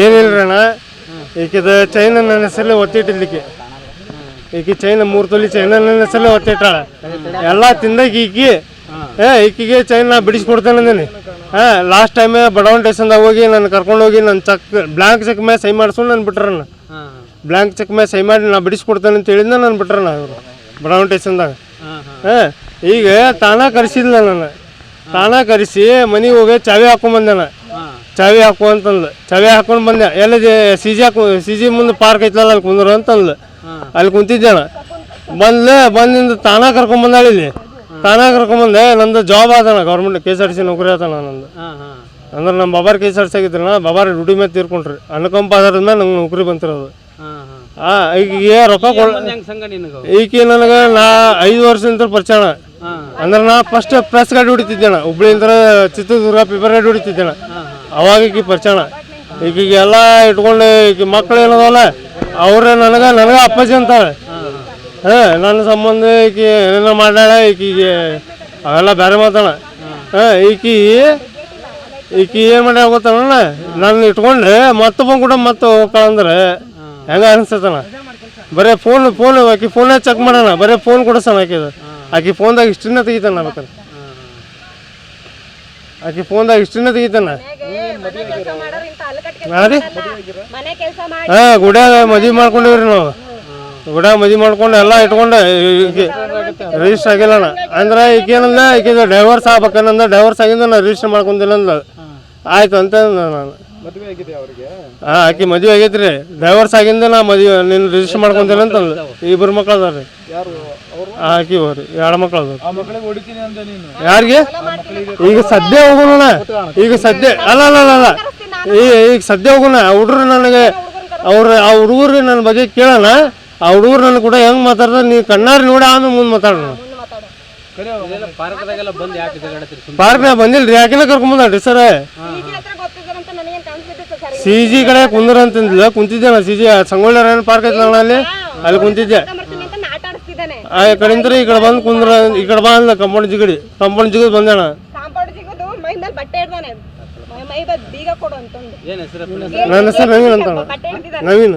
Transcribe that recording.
ಏನಿಲ್ರಿ ಅಣ್ಣ, ಈಕಿದ ಚೈನ್ ನನ್ನ ಹೆಸರಲ್ಲಿ ಒತ್ತಿಟ್ಟಿರ್ಲಿಕ್ಕೆ, ಈಕಿ ಚೈನ್ 3 ತೊಲಿ ಚೈನ್ ನನ್ನ ಹೆಸರಲ್ಲಿ ಒತ್ತಿಟ್ಟಾಳ. ಎಲ್ಲ ತಿಂದಾಗ ಈಕಿಗೆ ಚೈನ್ ನಾ ಬಿಡಿಸ್ಕೊಡ್ತೇನೆ ಅಂದೀನಿ. ಲಾಸ್ಟ್ ಟೈಮ್ ಬಡವನ್ ಸ್ಟೇಷನ್ದಾಗ ಹೋಗಿ ನಾನು ಕರ್ಕೊಂಡು ಹೋಗಿ ನನ್ನ ಬ್ಲ್ಯಾಂಕ್ ಚೆಕ್ ಮೇಲೆ ಸೈ ಮಾಡಿಸ್ಕೊಂಡು ನಾನು ಬಿಟ್ರಣ್ಣ. ಬ್ಲ್ಯಾಂಕ್ ಚೆಕ್ ಮೇಲೆ ಸೈ ಮಾಡಿ ನಾ ಬಿಡಿಸ್ಕೊಡ್ತೇನೆ ಅಂತ ಹೇಳಿದ್ನ ನಾನು ಬಿಟ್ರಣ್ಣ ಅವರು ಬಡವನ್ ಸ್ಟೇಷನ್ದಾಗ. ಈಗ ತಾನ ಕರೆಸಿದ್ಲ ನನ್ನ, ತಾನ ಕರೆಸಿ ಮನೆಗೆ ಹೋಗಿ ಚಾವಿ ಹಾಕೊಂಡ್ಬಂದೆ. ಚಾವಿ ಹಾಕು ಅಂತಂದ್ಲು, ಚಾವಿ ಹಾಕೊಂಡು ಬಂದೆ. ಎಲ್ಲ ಸಿ ಜಿ ಮುಂದೆ ಪಾರ್ಕ್ ಐತಲ್ಲ ಅಲ್ಲಿ ಕುಂದ್ರು ಅಂತಂದ್ಲು. ಅಲ್ಲಿ ಕುಂತಿದ್ದೇಣ. ಬಂದಿಂದ ತಾನ ಕರ್ಕೊಂಡ್ಬಂದಾಳ ಇಲ್ಲಿ. ತಾನ ಕರ್ಕೊಂಡ್ಬಂದೆ. ನಂದು ಜಾಬ್ ಆದಣ, ಗೌರ್ಮೆಂಟ್ KSRTC ನೌಕರಿ ಆತಣ ನಂದು. ಅಂದ್ರೆ ನಮ್ಮ ಬಾಬಾರ್ KSRTC ಆಗಿದ್ರಣ್ಣ, ಬಾಬಾರ್ ಡ್ಯೂಟಿ ಮೇಲೆ ತೀರ್ಕೊಂಡ್ರಿ. ಅನುಕಂಪ ಆಧಾರದ ಮೇಲೆ ನಂಗೆ ನೌಕರಿ ಬಂತಿರೋದು. ಈಗಿಗೆ ರೊಕ್ಕ ಈಕೆ ನನಗೆ 5 ವರ್ಷದಿಂದ ಪರಿಚಯ. ಅಂದ್ರೆ ನಾ ಫಸ್ಟ್ ಪ್ರೆಸ್ ಗಾಡಿ ಹೊಡಿತಿದ್ದೇಣ, ಹುಬ್ಳಿಯಿಂದ ಚಿತ್ರದುರ್ಗ ಪೇಪರ್ ಗಾಡಿ ಹೊಡಿತಿದ್ದೇಣ. ಅವಾಗ ಈಕಿ ಪರಿಚಯ. ಈಕಿಗೆ ಎಲ್ಲ ಇಟ್ಕೊಂಡು ಈಕಿ ಮಕ್ಳು ಏನದಲ್ಲ ಅವ್ರೆ ನನಗೆ ಅಪ್ಪಾಜಿ ಅಂತಾಳೆ. ನನ್ನ ಸಂಬಂಧ ಈಕಿ ಏನೇನೋ ಮಾಡ್ಯಾಳ. ಈಕಿಗೆ ಅವೆಲ್ಲ ಬೇರೆ ಮಾತಾಡ. ಈಕಿ ಏನು ಮಾಡ್ಯಾಳ ಗೊತ್ತಣ್ಣ, ನಾನು ಇಟ್ಕೊಂಡೆ ಮತ್ತೊಬ್ಬ ಕೂಡ ಮತ್ತೆ ಹೋಗ್ಕಂದ್ರೆ ಹೆಂಗ ಅನಿಸ್ತತಣ. ಬರೀ ಫೋನ್ ಆಕಿ ಫೋನೇ ಚೆಕ್ ಮಾಡೋಣ, ಬರೀ ಫೋನ್ ಕೊಡಿಸೋಣ. ಆಕಿ ಫೋನ್ದಾಗ ಹಿಸ್ಟ್ರಿನ ತೆಗಿತಾನ ಬೇಕಾರೆ, ಆಕಿ ಫೋನ್ದಾಗ ಹಿಸ್ಟ್ರಿನ ತೆಗಿತಾನ. ಗುಡ್ಯಾಗ ಮದ್ವೆ ಮಾಡ್ಕೊಂಡಿವ್ರಿ ನಾವು. ಗುಡ್ಯಾಗ ಮದ್ವೆ ಮಾಡ್ಕೊಂಡು ಎಲ್ಲ ಇಟ್ಕೊಂಡು ರಿಜಿಸ್ಟರ್ ಆಗಿಲ್ಲಣ್ಣ. ಅಂದ್ರೆ ಈಗೇನಂದ ಈಕಿದ ಡೈವರ್ಸ್ ಆಗ್ಬೇಕನ್ನಂದ, ಡೈವರ್ಸ್ ಆಗಿಂದ ನಾನು ರಿಜಿಸ್ಟರ್ ಮಾಡ್ಕೊಂದಿಲ್ಲ ಅಂದ. ಆಯ್ತು ಅಂತ ನಾನು. ಆಕಿ ಮದುವೆ ಆಗೈತ್ರಿ, ಡೈವರ್ಸ್ ಆಗಿಂದ ನಾ ಮದುವೆ ನೀನು ರಿಜಿಸ್ಟರ್ ಮಾಡ್ಕೊಂದಿಲ್ಲ ಅಂತಂದು. 2 ಮಕ್ಳು ಅದಾವ್ರಿ. ಆಕಿ ಹೋರಿ 2 ಮಕ್ಳು ಅದಾವ್ರಿ. ಯಾರಿಗೆ ಈಗ ಸದ್ಯ ಹೋಗೋಣ, ಈಗ ಸದ್ಯ ಅಲ್ಲ ಈಗ ಸದ್ಯ ಹೋಗೋಣ. ಹುಡುಗರು ನನಗೆ ಆ ಹುಡುಗರು ನನ್ನ ಬಗ್ಗೆ ಕೇಳೋಣ. ಆ ಹುಡುಗರು ನನ್ನ ಕೂಡ ಹೆಂಗೆ ಮಾತಾಡ್ತಾರೆ ನೀವು ಕಣ್ಣಾರಿ ನೋಡಿ ಆಮೇಲೆ ಮುಂದೆ ಮಾತಾಡೋಣ. ಪಾರ್ಕ್ನಾಗ ಬಂದಿಲ್ರಿ, ಯಾಕಿನ ಕರ್ಕೊಂಬಂದ್ರಿ ಸರ್. CG ಕಡೆ ಕುಂದ್ರ ಅಂತಂದಿಲ್ಲ, ಕುಂತಿದ್ದೆ ನಾ. CG ಸಂಗೊಳ್ಳಿ ರಾಯಣ್ಣ ಪಾರ್ಕ್ ಐತಲ್ಲ ಅಲ್ಲಿ ಕುಂತಿದ್ದೆ. ಆ ಕಡೆಯಿಂದ ಈ ಕಡೆ ಬಂದು ಕುಂದ್ರ, ಈ ಕಡೆ ಬಂದ ಕಂಪೌಂಡ್ ಜಿಗಡಿ ಬಂದೇಣ. ನನ್ನ ಹೆಸರು ನವೀನ್ ಅಂತ. ನವೀನ್